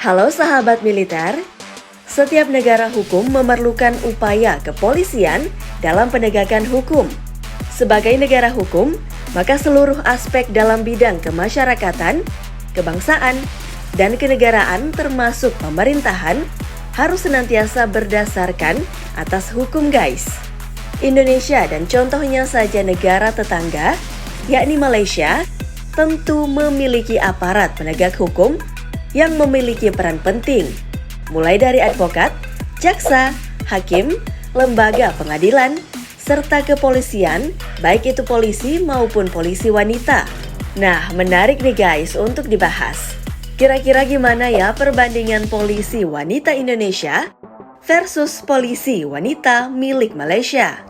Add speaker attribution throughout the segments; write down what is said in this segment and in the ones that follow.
Speaker 1: Halo sahabat militer, setiap negara hukum memerlukan upaya kepolisian dalam penegakan hukum. Sebagai negara hukum, maka seluruh aspek dalam bidang kemasyarakatan, kebangsaan, dan kenegaraan termasuk pemerintahan harus senantiasa berdasarkan atas hukum guys. Indonesia dan contohnya saja negara tetangga, yakni Malaysia, tentu memiliki aparat penegak hukum yang memiliki peran penting, mulai dari advokat, jaksa, hakim, lembaga pengadilan, serta kepolisian, baik itu polisi maupun polisi wanita. Nah, menarik nih guys untuk dibahas. Kira-kira gimana ya perbandingan polisi wanita Indonesia versus polisi wanita milik Malaysia?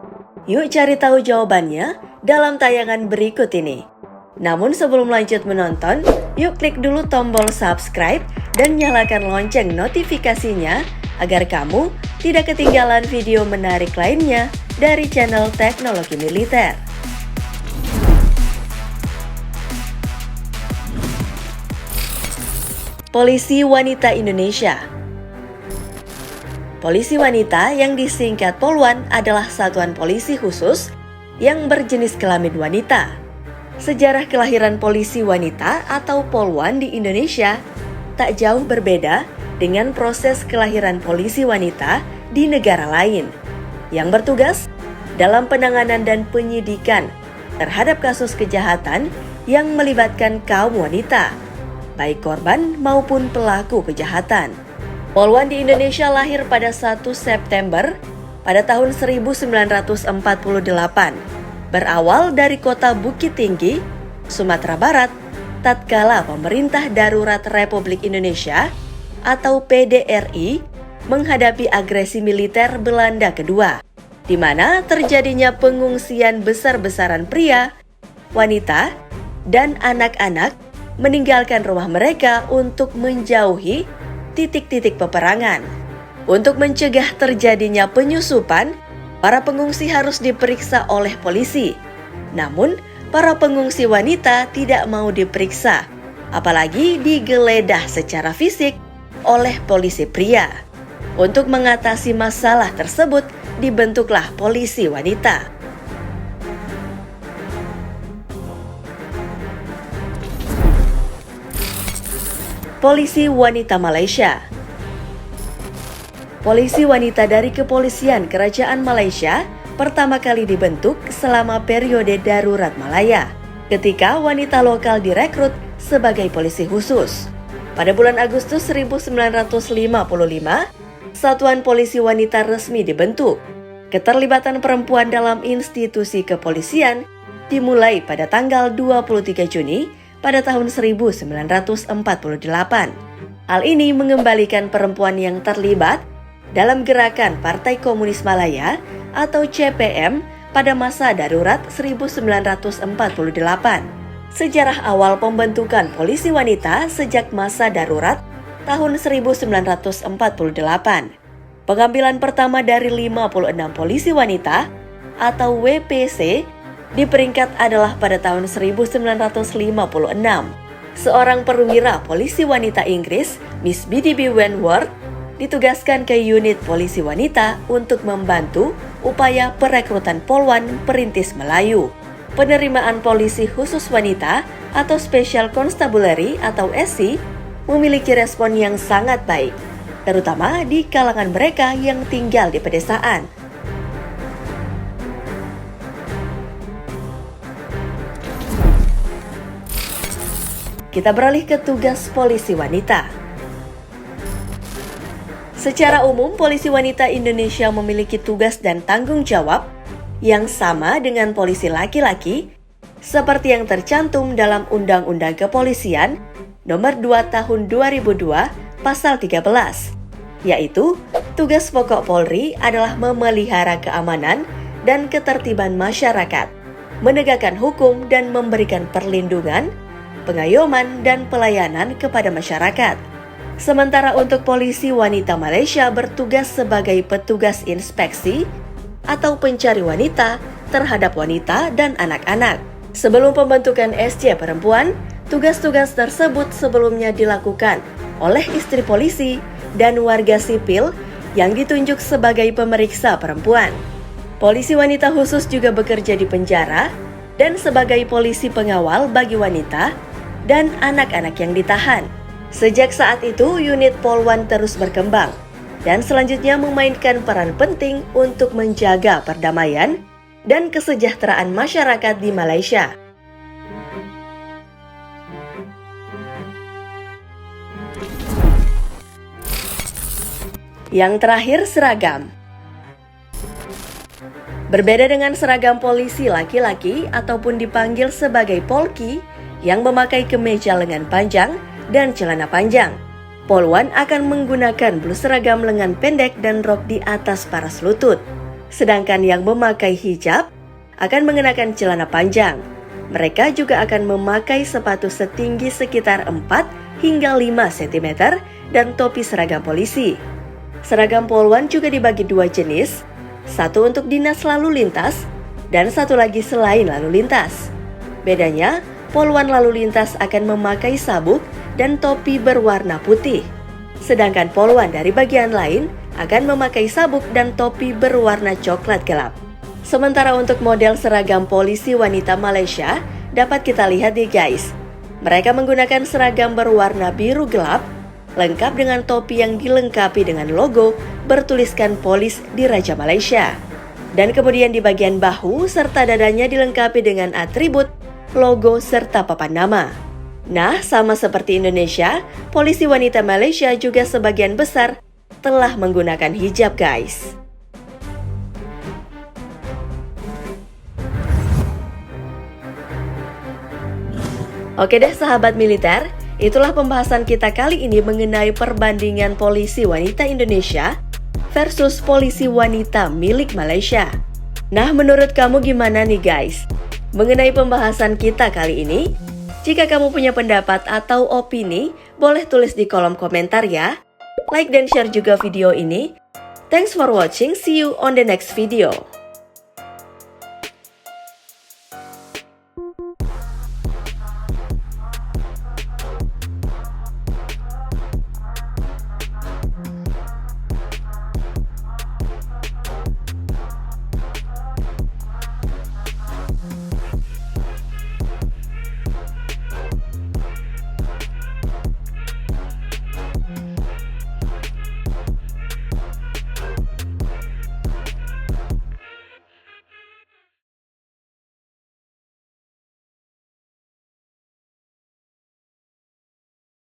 Speaker 1: Yuk cari tahu jawabannya dalam tayangan berikut ini. Namun sebelum lanjut menonton, yuk klik dulu tombol subscribe dan nyalakan lonceng notifikasinya agar kamu tidak ketinggalan video menarik lainnya dari channel Teknologi Militer. Polisi Wanita Indonesia. Polisi wanita yang disingkat Polwan adalah satuan polisi khusus yang berjenis kelamin wanita. Sejarah kelahiran polisi wanita atau Polwan di Indonesia tak jauh berbeda dengan proses kelahiran polisi wanita di negara lain yang bertugas dalam penanganan dan penyidikan terhadap kasus kejahatan yang melibatkan kaum wanita, baik korban maupun pelaku kejahatan. Polwan di Indonesia lahir pada 1 September pada tahun 1948. Berawal dari kota Bukit Tinggi, Sumatera Barat, tatkala Pemerintah Darurat Republik Indonesia atau PDRI menghadapi agresi militer Belanda kedua, di mana terjadinya pengungsian besar-besaran pria, wanita, dan anak-anak meninggalkan rumah mereka untuk menjauhi titik-titik peperangan. Untuk mencegah terjadinya penyusupan, para pengungsi harus diperiksa oleh polisi. Namun, para pengungsi wanita tidak mau diperiksa, apalagi digeledah secara fisik oleh polisi pria. Untuk mengatasi masalah tersebut, dibentuklah polisi wanita. Polisi Wanita Malaysia. Polisi wanita dari Kepolisian Kerajaan Malaysia pertama kali dibentuk selama periode Darurat Malaya, ketika wanita lokal direkrut sebagai polisi khusus. Pada bulan Agustus 1955, Satuan Polisi Wanita resmi dibentuk. Keterlibatan perempuan dalam institusi kepolisian dimulai pada tanggal 23 Juni pada tahun 1948. Hal ini mengembalikan perempuan yang terlibat dalam gerakan Partai Komunis Malaya atau CPM pada masa darurat 1948. Sejarah awal pembentukan polisi wanita sejak masa darurat tahun 1948. Pengambilan pertama dari 56 polisi wanita atau WPC di peringkat adalah pada tahun 1956. Seorang perwira polisi wanita Inggris, Miss B.D.B. Wentworth, ditugaskan ke unit polisi wanita untuk membantu upaya perekrutan Polwan Perintis Melayu. Penerimaan polisi khusus wanita atau Special Constabulary atau SC memiliki respon yang sangat baik, terutama di kalangan mereka yang tinggal di pedesaan. Kita beralih ke tugas polisi wanita. Secara umum, polisi wanita Indonesia memiliki tugas dan tanggung jawab yang sama dengan polisi laki-laki, seperti yang tercantum dalam Undang-Undang Kepolisian Nomor 2 Tahun 2002 Pasal 13, yaitu tugas pokok Polri adalah memelihara keamanan dan ketertiban masyarakat, menegakkan hukum dan memberikan perlindungan, pengayoman, dan pelayanan kepada masyarakat. Sementara untuk polisi wanita Malaysia bertugas sebagai petugas inspeksi atau pencari wanita terhadap wanita dan anak-anak. Sebelum pembentukan SC perempuan, tugas-tugas tersebut sebelumnya dilakukan oleh istri polisi dan warga sipil yang ditunjuk sebagai pemeriksa perempuan. Polisi wanita khusus juga bekerja di penjara dan sebagai polisi pengawal bagi wanita dan anak-anak yang ditahan. Sejak saat itu, unit Polwan terus berkembang dan selanjutnya memainkan peran penting untuk menjaga perdamaian dan kesejahteraan masyarakat di Malaysia. Yang terakhir, seragam. Berbeda dengan seragam polisi laki-laki ataupun dipanggil sebagai polki yang memakai kemeja lengan panjang dan celana panjang, Polwan akan menggunakan blus seragam lengan pendek dan rok di atas paras lutut. Sedangkan yang memakai hijab akan mengenakan celana panjang. Mereka juga akan memakai sepatu setinggi sekitar 4 hingga 5 cm dan topi seragam polisi. Seragam Polwan juga dibagi 2 jenis, satu untuk dinas lalu lintas dan satu lagi selain lalu lintas. Bedanya, Polwan lalu lintas akan memakai sabuk dan topi berwarna putih. Sedangkan Polwan dari bagian lain akan memakai sabuk dan topi berwarna coklat gelap. Sementara untuk model seragam polisi wanita Malaysia, dapat kita lihat nih guys. Mereka menggunakan seragam berwarna biru gelap, lengkap dengan topi yang dilengkapi dengan logo bertuliskan polis di Raja Malaysia. Dan kemudian di bagian bahu serta dadanya dilengkapi dengan atribut, logo serta papan nama. Nah, sama seperti Indonesia, polisi wanita Malaysia juga sebagian besar telah menggunakan hijab guys. Oke deh sahabat militer, itulah pembahasan kita kali ini mengenai perbandingan polisi wanita Indonesia versus polisi wanita milik Malaysia. Nah, menurut kamu gimana nih guys? Mengenai pembahasan kita kali ini, jika kamu punya pendapat atau opini, boleh tulis di kolom komentar ya. Like dan share juga video ini. Thanks for watching, see you on the next video.